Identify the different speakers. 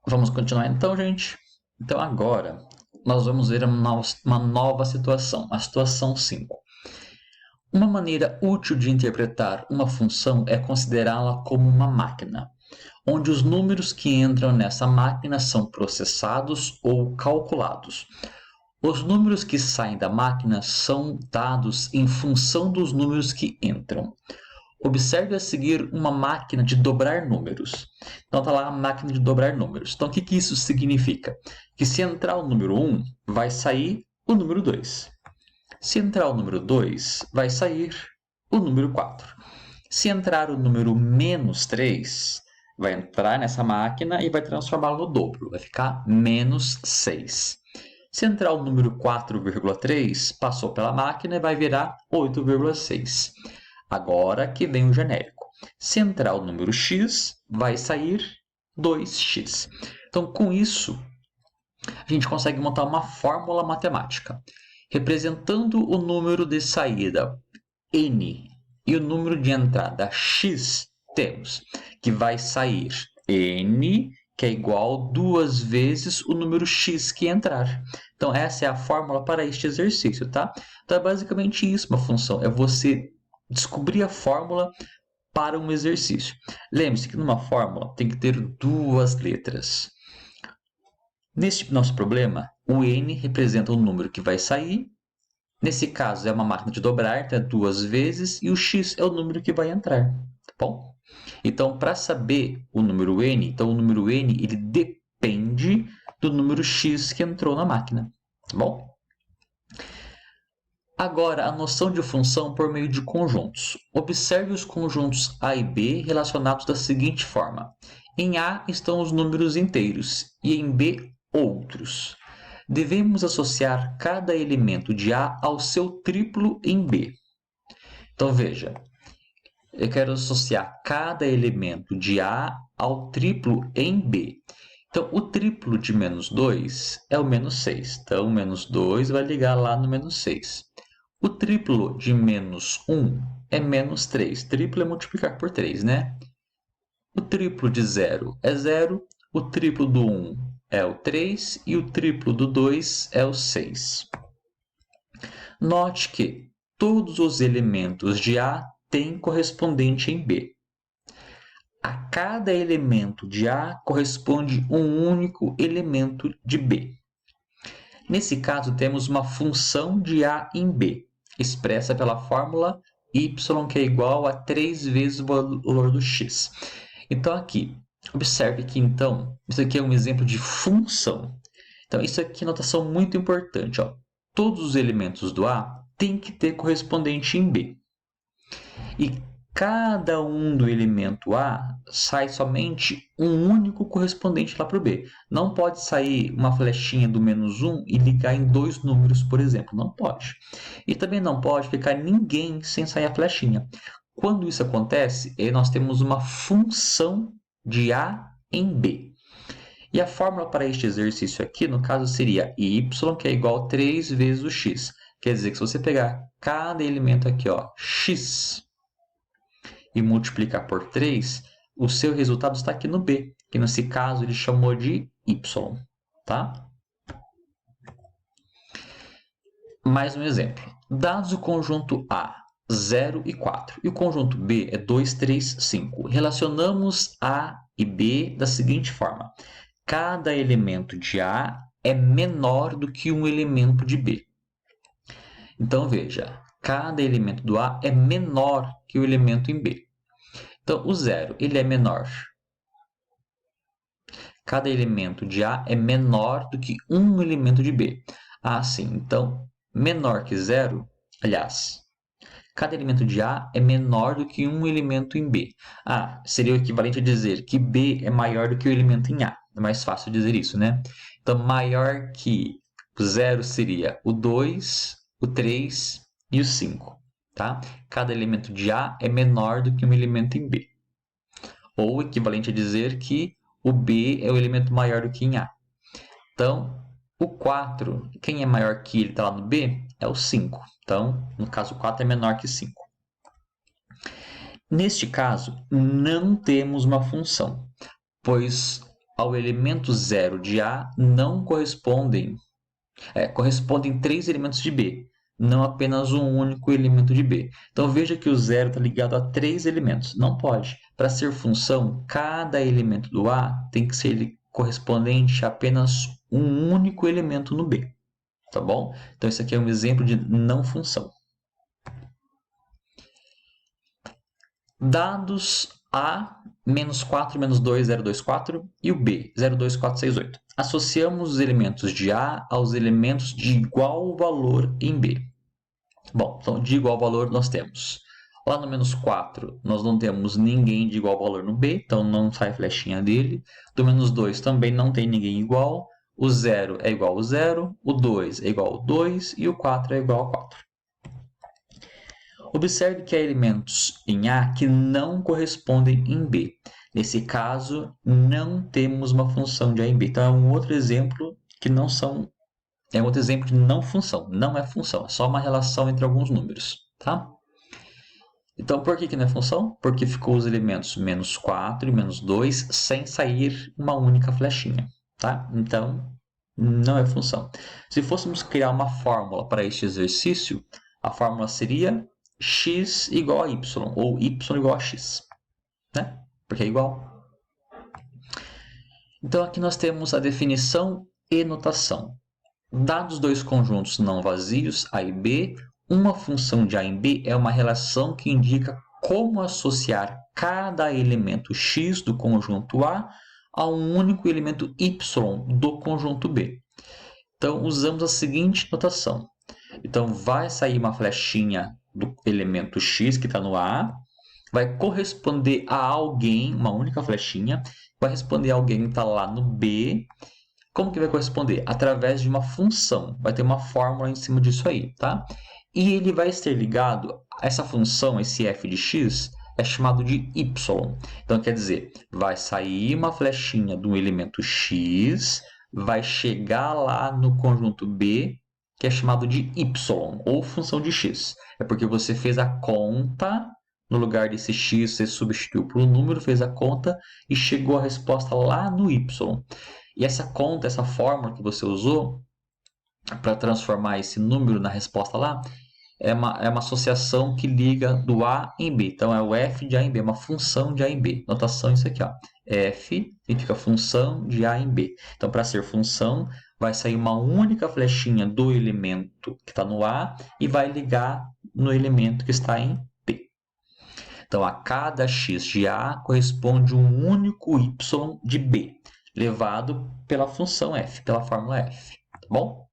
Speaker 1: Vamos continuar então, gente? Então agora nós vamos ver uma nova situação, a situação 5. Uma maneira útil de interpretar uma função é considerá-la como uma máquina, onde os números que entram nessa máquina são processados ou calculados. Os números que saem da máquina são dados em função dos números que entram. Observe a seguir uma máquina de dobrar números. Então está lá a máquina de dobrar números. Então o que isso significa? Que se entrar o número 1, vai sair o número 2. Se entrar o número 2, vai sair o número 4. Se entrar o número menos 3, vai entrar nessa máquina e vai transformá-lo no dobro. Vai ficar menos 6. Se entrar o número 4,3, passou pela máquina e vai virar 8,6. Agora que vem o genérico. Se entrar o número x, vai sair 2x. Então, com isso, a gente consegue montar uma fórmula matemática. Representando o número de saída n e o número de entrada x, temos que vai sair n, que é igual 2 vezes o número x que entrar. Então, essa é a fórmula para este exercício, tá? Então, é basicamente isso, uma função. É você descobrir a fórmula para um exercício. Lembre-se que numa fórmula tem que ter duas letras. Neste nosso problema, o n representa o número que vai sair. Nesse caso, é uma máquina de dobrar, então é 2 vezes, e o x é o número que vai entrar. Tá bom? Então, para saber o número n, então o número n ele depende do número x que entrou na máquina. Tá bom? Agora, a noção de função por meio de conjuntos. Observe os conjuntos A e B relacionados da seguinte forma. Em A estão os números inteiros e em B, outros. Devemos associar cada elemento de A ao seu triplo em B. Então, veja. Eu quero associar cada elemento de A ao triplo em B. Então, o triplo de menos 2 é o menos 6. Então, menos 2 vai ligar lá no menos 6. O triplo de menos 1 é menos 3. Triplo é multiplicar por 3, né? O triplo de 0 é 0. O triplo do 1 é o 3. E o triplo do 2 é o 6. Note que todos os elementos de A têm correspondente em B. A cada elemento de A corresponde um único elemento de B. Nesse caso, temos uma função de A em B, expressa pela fórmula y, que é igual a 3 vezes o valor do x. Então, aqui, observe que, então, isso aqui é um exemplo de função. Então, isso aqui é notação muito importante. Ó. Todos os elementos do A têm que ter correspondente em B. E cada um do elemento A sai somente um único correspondente lá para o B. Não pode sair uma flechinha do menos 1 e ligar em dois números, por exemplo. Não pode. E também não pode ficar ninguém sem sair a flechinha. Quando isso acontece, nós temos uma função de A em B. E a fórmula para este exercício aqui, no caso, seria y, que é igual a 3 vezes o x. Quer dizer que se você pegar cada elemento aqui, ó, x, e multiplicar por 3, o seu resultado está aqui no B, que nesse caso ele chamou de y. Tá? Mais um exemplo. Dados o conjunto A, 0 e 4, e o conjunto B é 2, 3, 5. Relacionamos A e B da seguinte forma. Cada elemento de A é menor do que um elemento de B. Então, veja, cada elemento do A é menor que o elemento em B. Então, o 0 ele é menor. Cada elemento de A é menor do que um elemento de B. Ah, sim. Então, menor que 0, aliás, cada elemento de A é menor do que um elemento em B. Ah, seria o equivalente a dizer que B é maior do que o elemento em A. É mais fácil dizer isso, né? Então, maior que o 0 seria o 2, o 3 e o 5. Tá? Cada elemento de A é menor do que um elemento em B. Ou equivalente a dizer que o B é o elemento maior do que em A. Então, o 4, quem é maior que ele está lá no B, é o 5. Então, no caso, o 4 é menor que 5. Neste caso, não temos uma função, pois ao elemento 0 de A não correspondem correspondem 3 elementos de B, não apenas um único elemento de B. Então veja que o 0 está ligado a 3 elementos. Não pode. Para ser função, cada elemento do A tem que ser correspondente a apenas um único elemento no B. Tá bom? Então esse aqui é um exemplo de não função. Dados A, -4, -2, 0, 2, 4 e o B, 0, 2, 4, 6, 8. Associamos os elementos de A aos elementos de igual valor em B. Bom, então de igual valor nós temos. Lá no -4 nós não temos ninguém de igual valor no B, então não sai flechinha dele. Do -2 também não tem ninguém igual. O 0 é igual ao 0, o 2 é igual ao 2 e o 4 é igual a 4. Observe que há elementos em A que não correspondem em B. Nesse caso, não temos uma função de A em B. Então, é um outro exemplo que não são... É um outro exemplo de não função. Não é função, é só uma relação entre alguns números. Tá? Então, por que não é função? Porque ficou os elementos -4 e -2 sem sair uma única flechinha. Tá? Então, não é função. Se fôssemos criar uma fórmula para este exercício, a fórmula seria x igual a y, ou y igual a x, né? Porque é igual. Então, aqui nós temos a definição e notação. Dados dois conjuntos não vazios, A e B, uma função de A em B é uma relação que indica como associar cada elemento x do conjunto A um único elemento y do conjunto B. Então, usamos a seguinte notação. Então, vai sair uma flechinha do elemento x que está no A, vai corresponder a alguém, uma única flechinha, vai responder a alguém que está lá no B. Como que vai corresponder? Através de uma função. Vai ter uma fórmula em cima disso aí, tá? E ele vai ser ligado a essa função, esse f de x, é chamado de y. Então, quer dizer, vai sair uma flechinha do elemento x, vai chegar lá no conjunto B, que é chamado de y, ou função de x. É porque você fez a conta, no lugar desse x, você substituiu por um número, fez a conta e chegou a resposta lá no y. E essa conta, essa fórmula que você usou para transformar esse número na resposta lá, é uma associação que liga do A em B. Então, é o f de A em B, é uma função de A em B. Notação isso aqui, ó. F significa função de A em B. Então, para ser função, vai sair uma única flechinha do elemento que está no A e vai ligar no elemento que está em B. Então, a cada x de A corresponde um único y de B, levado pela função f, pela fórmula f. Tá bom?